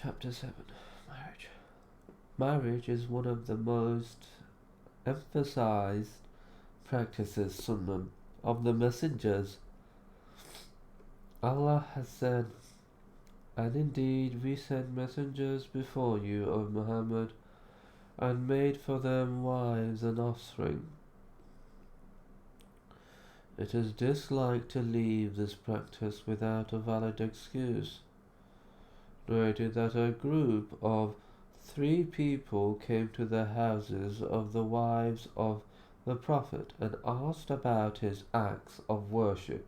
Chapter 7. Marriage. Marriage is one of the most emphasized practices, sunnah, of the messengers. Allah has said, "And indeed we sent messengers before you, O Muhammad, and made for them wives and offspring." It is disliked to leave this practice without a valid excuse. Narrated that a group of 3 people came to the houses of the wives of the Prophet and asked about his acts of worship.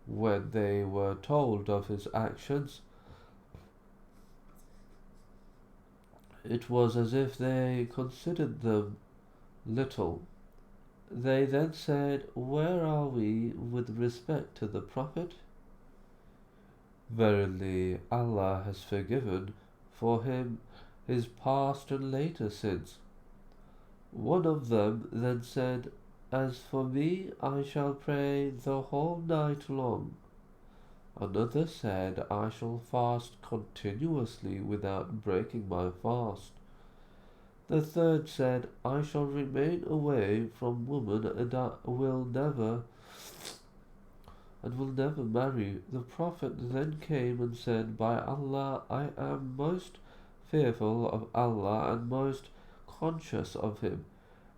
When they were told of his actions, it was as if they considered them little. They then said, "Where are we with respect to the Prophet? Verily, Allah has forgiven for him his past and later sins." One of them then said, "As for me, I shall pray the whole night long." Another said, "I shall fast continuously without breaking my fast." The third said, "I shall remain away from women and will never marry." The Prophet then came and said, "By Allah, I am most fearful of Allah and most conscious of Him.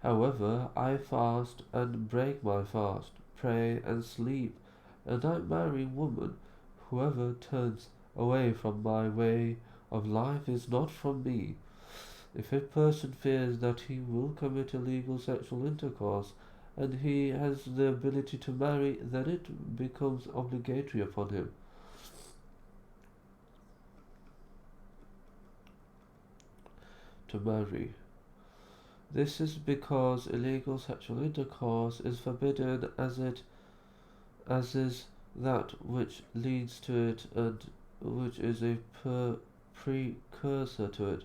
However, I fast and break my fast, pray and sleep, and I marry women. Whoever turns away from my way of life is not from me." If a person fears that he will commit illegal sexual intercourse and he has the ability to marry, then it becomes obligatory upon him. To marry. This is because illegal sexual intercourse is forbidden as is that which leads to it and which is a precursor to it.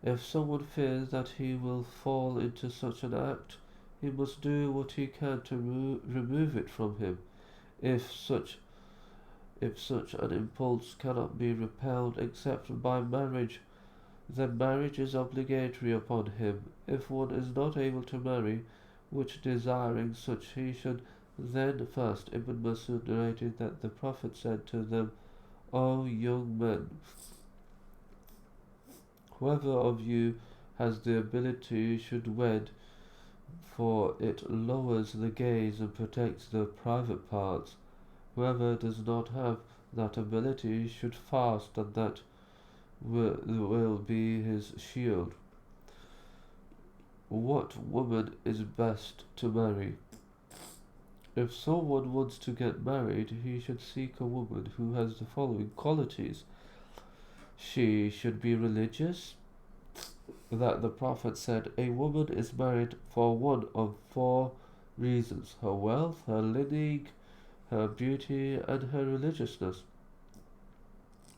If someone fears that he will fall into such an act, he must do what he can to remove it from him. If such an impulse cannot be repelled except by marriage, then marriage is obligatory upon him. If one is not able to marry, which desiring such he should then fast. Ibn Masud narrated that the Prophet said to them, "O young men, whoever of you has the ability should wed, for it lowers the gaze and protects the private parts. Whoever does not have that ability should fast, and that will be his shield." What woman is best to marry? If someone wants to get married, he should seek a woman who has the following qualities. She should be religious. That the Prophet said, "A woman is married for one of 4 reasons: her wealth, her lineage, her beauty, and her religiousness."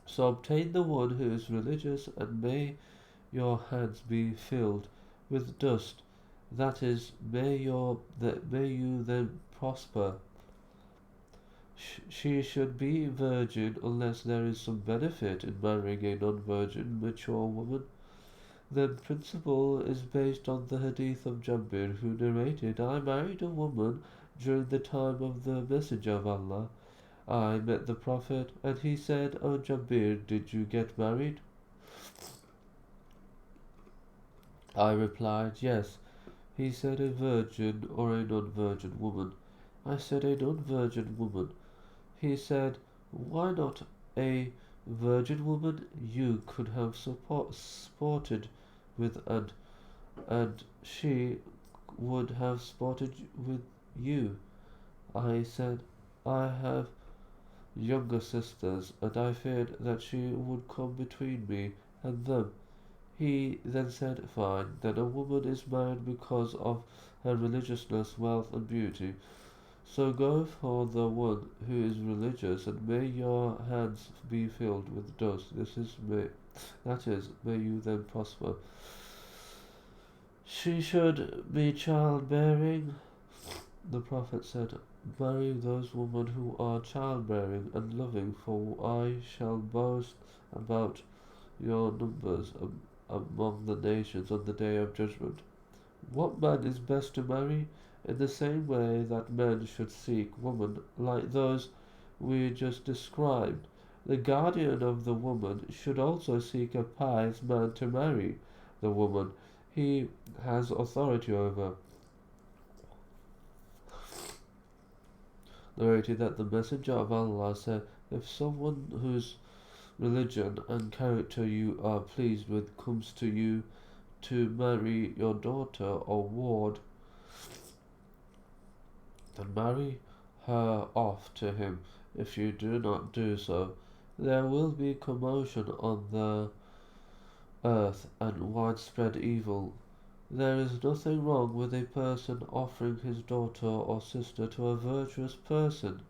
So obtain the one who is religious, and may your hands be filled with dust. That is, may you then prosper. She should be virgin unless there is some benefit in marrying a non-virgin, mature woman. The principle is based on the hadith of Jabir, who narrated, "I married a woman during the time of the Messenger of Allah. I met the Prophet, and he said, 'O Jabir, did you get married?' I replied, 'Yes.' He said, 'A virgin or a non-virgin woman?' I said, 'A non-virgin woman.' He said, 'Why not a virgin woman? You could have sported with and she would have sported with you.' I said, 'I have younger sisters, and I feared that she would come between me and them.' He then said, 'Fine, then a woman is married because of her religiousness, wealth, and beauty. So go for the one who is religious, and may your hands be filled with dust. That is, may you then prosper. She should be childbearing.' The Prophet said, 'Marry those women who are childbearing and loving, for I shall boast about your numbers among the nations on the day of judgment. What man is best to marry? In the same way that men should seek women like those we just described, the guardian of the woman should also seek a pious man to marry the woman he has authority over. Narrated that the Messenger of Allah said, if someone whose religion and character you are pleased with comes to you to marry your daughter or ward, then marry her off to him. If you do not do so, there will be commotion on the earth and widespread evil. There is nothing wrong with a person offering his daughter or sister to a virtuous person